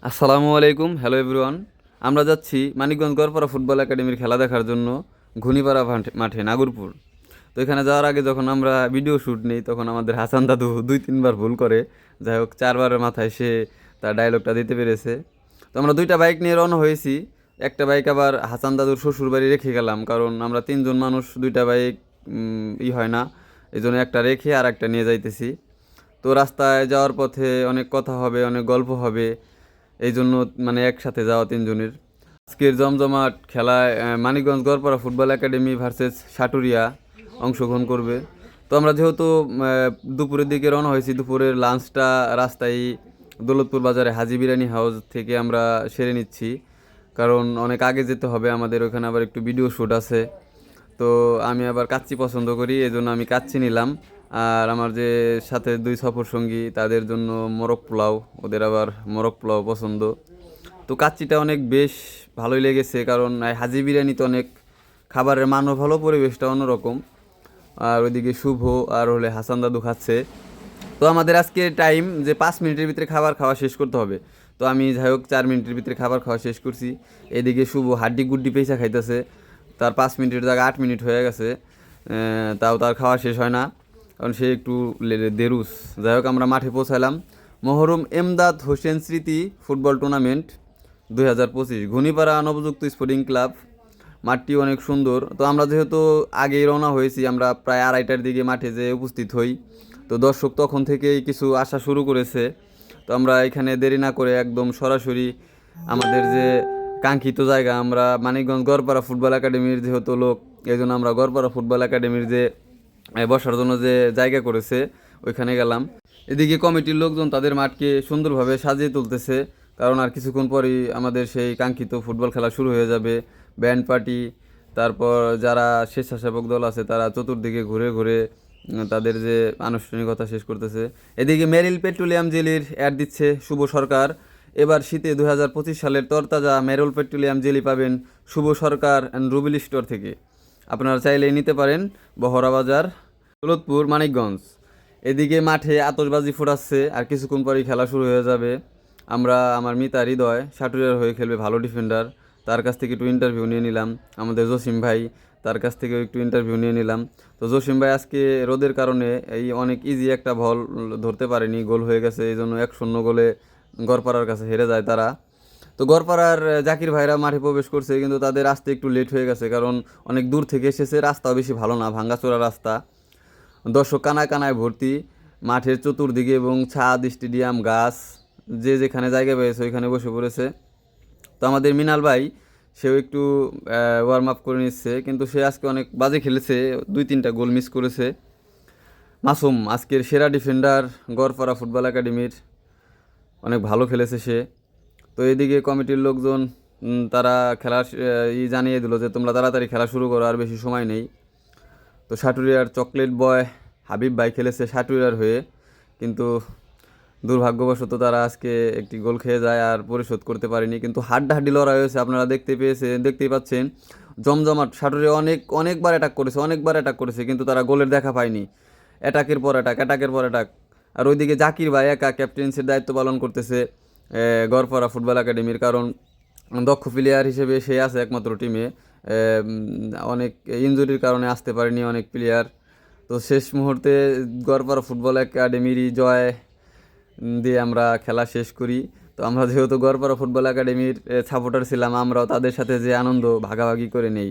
আসসালামু আলাইকুম, hello everyone. আমরা যাচ্ছি মানিকগঞ্জ গড়পাড়া ফুটবল একাডেমির খেলা দেখার জন্য ঘুনিপাড়া মাঠে নাগরপুর। তো এখানে যাওয়ার আগে যখন আমরা ভিডিও শ্যুট নিই তখন আমাদের হাসান দাদু 2-3 বার ভুল করে। যাই হোক 4বারের মাথায় সে তার ডায়লগটা দিতে পেরেছে। তো আমরা 2টা বাইক নিয়ে রওনা হয়েছি। একটা বাইক আবার হাসান দাদুর শ্বশুর বাড়ি রেখে গেলাম, কারণ আমরা 3জন মানুষ, 2টা বাইক হয় না, এই জন্য একটা রেখে আর একটা নিয়ে যাইতেছি। তো রাস্তায় যাওয়ার পথে অনেক কথা হবে, অনেক গল্প হবে, এই জন্য মানে একসাথে যাওয়া 3জনের। আজকের জমজমাট খেলায় Manikganj Garpara football academy versus Saturia অংশগ্রহণ করবে। তো আমরা যেহেতু দুপুরের দিকে রওনা হয়েছি, দুপুরের লাঞ্চটা রাস্তায় দৌলতপুর বাজারে হাজি বিরিয়ানি হাউস থেকে আমরা সেরে নিচ্ছি, কারণ অনেক আগে যেতে হবে আমাদের, ওখানে আবার একটু ভিডিও শ্যুট আছে। তো আমি আবার কাচ্চি পছন্দ করি, এই জন্য আমি কাচ্চি নিলাম। আর আমার যে সাথে 2 সফর সঙ্গী তাদের জন্য মোরগ পোলাও, ওদের আবার মোরগ পোলাও পছন্দ। তো কাচ্চিটা অনেক বেশ ভালোই লেগেছে, কারণ হাজি বিরিয়ানিতে অনেক খাবারের মানও ভালো, পরিবেশটা অন্যরকম। আর ওইদিকে শুভ আর হলে হাসান দাদু খাচ্ছে। তো আমাদের আজকে টাইম যে 5 মিনিটের ভিতরে খাবার খাওয়া শেষ করতে হবে। তো আমি যাই হোক 4 মিনিটের ভিতরে খাবার খাওয়া শেষ করছি। এদিকে শুভ হাড্ডি গুড্ডি পেঁচা খাইতেছে, তার 5 মিনিটের জায়গায় 8 মিনিট হয়ে গেছে, তাও তার খাওয়া শেষ হয় না, কারণ সে একটু দেরুস। যাই হোক আমরা মাঠে পৌঁছালাম। মহরম এমদাদ হোসেন স্মৃতি ফুটবল টুর্নামেন্ট 2025 ঘুনিপাড়া নবযুক্ত স্পোর্টিং ক্লাব। মাঠটি অনেক সুন্দর। তো আমরা যেহেতু আগেই রওনা হয়েছি, আমরা প্রায় 2:30টার দিকে মাঠে যেয়ে উপস্থিত হই। তো দর্শক তখন থেকেই কিছু আসা শুরু করেছে। তো আমরা এখানে দেরি না করে একদম সরাসরি আমাদের যে কাঙ্ক্ষিত জায়গা, আমরা মানিকগঞ্জ গড়পাড়া ফুটবল একাডেমির যেহেতু লোক, এই জন্য আমরা গড়পাড়া ফুটবল একাডেমির যে বসার জন্য যে জায়গা করেছে ওইখানে গেলাম। এদিকে কমিটির লোকজন তাদের মাঠকে সুন্দরভাবে সাজিয়ে তুলতেছে, কারণ আর কিছুক্ষণ পরই আমাদের সেই কাঙ্ক্ষিত ফুটবল খেলা শুরু হয়ে যাবে। ব্যান্ড পার্টি, তারপর যারা স্বেচ্ছাসেবক দল আছে তারা চতুর্দিকে ঘুরে ঘুরে তাদের যে আনুষ্ঠানিকতা শেষ করতেছে। এদিকে মেরিল পেট্রোলিয়াম জেলির অ্যাড দিচ্ছে শুভ সরকার। এবার শীতে 2025 সালের তরতাজা মেরিল পেট্রোলিয়াম জেলি পাবেন শুভ সরকার অ্যান্ড রুবিল স্টোর থেকে। আপনারা চাইলেই নিতে পারেন। বহরা বাজার, দৌলতপুর, মানিকগঞ্জ। এদিকে মাঠে আতশবাজি ফোটাচ্ছে, আর কিছুক্ষণ পরেই খেলা শুরু হয়ে যাবে। আমার মিতা হৃদয় সাটুরিয়ার হয়ে খেলবে, ভালো ডিফেন্ডার, তার কাছ থেকে একটু ইন্টারভিউ নিয়ে নিলাম। আমাদের জসিম ভাই, তার কাছ থেকেও একটু ইন্টারভিউ নিয়ে নিলাম। তো জসিম ভাই আজকে রোদের কারণে এই অনেক ইজি একটা বল ধরতে পারেনি, গোল হয়ে গেছে, এই জন্য 1-0 গোলে গড়পাড়ার কাছে হেরে যায় তারা। তো গড়পাড়ার জাকির ভাইরা মাঠে প্রবেশ করছে, কিন্তু তাদের আসতে একটু লেট হয়ে গেছে, কারণ অনেক দূর থেকে এসেছে, রাস্তাও বেশি ভালো না, ভাঙ্গাচোরা রাস্তা। দর্শক কানায় কানায় ভর্তি মাঠের চতুর্দিকে, এবং ছাদ, স্টেডিয়াম, গাছ, যে যেখানে জায়গা পেয়েছে ওইখানে বসে পড়েছে। তো আমাদের মিনাল ভাই সেও একটু ওয়ার্ম আপ করে নিচ্ছে, কিন্তু সে আজকে অনেক বাজে খেলেছে, 2-3টা গোল মিস করেছে। মাসুম আজকের সেরা ডিফেন্ডার গড়পাড়া ফুটবল একাডেমির, অনেক ভালো খেলেছে সে। তো এদিকে কমিটির লোকজন তারা খেলার জানিয়ে দিল যে তোমরা তাড়াতাড়ি খেলা শুরু করো, আর বেশি সময় নেই। তো সাটুরিয়ার চকলেট বয় হাবিব ভাই খেলেছে সাটুরিয়ার হয়ে, কিন্তু দুর্ভাগ্যবশত তারা আজকে একটি গোল খেয়ে যায় আর পরিশোধ করতে পারেনি। কিন্তু হাড্ডাহাড্ডি লড়াই হয়েছে, আপনারা দেখতেই পাচ্ছেন। জমজমাট। সাটুরিয়া অনেকবার অ্যাটাক করেছে, কিন্তু তারা গোলের দেখা পায়নি। অ্যাটাকের পর অ্যাটাক। আর ওইদিকে জাকির ভাই একা ক্যাপ্টেন্সির দায়িত্ব পালন করতেছে গড়পাড়া ফুটবল একাডেমির, কারণ দক্ষ প্লেয়ার হিসেবে সে আছে একমাত্র টিমে। অনেক ইনজুরির কারণে আসতে পারেনি অনেক প্লেয়ার। তো শেষ মুহূর্তে গড়পাড়া ফুটবল একাডেমিরই জয় দিয়ে আমরা খেলা শেষ করি। তো আমরা যেহেতু গড়পাড়া ফুটবল একাডেমির সাপোর্টার ছিলাম, আমরাও তাদের সাথে যে আনন্দ ভাগাভাগি করে নেই।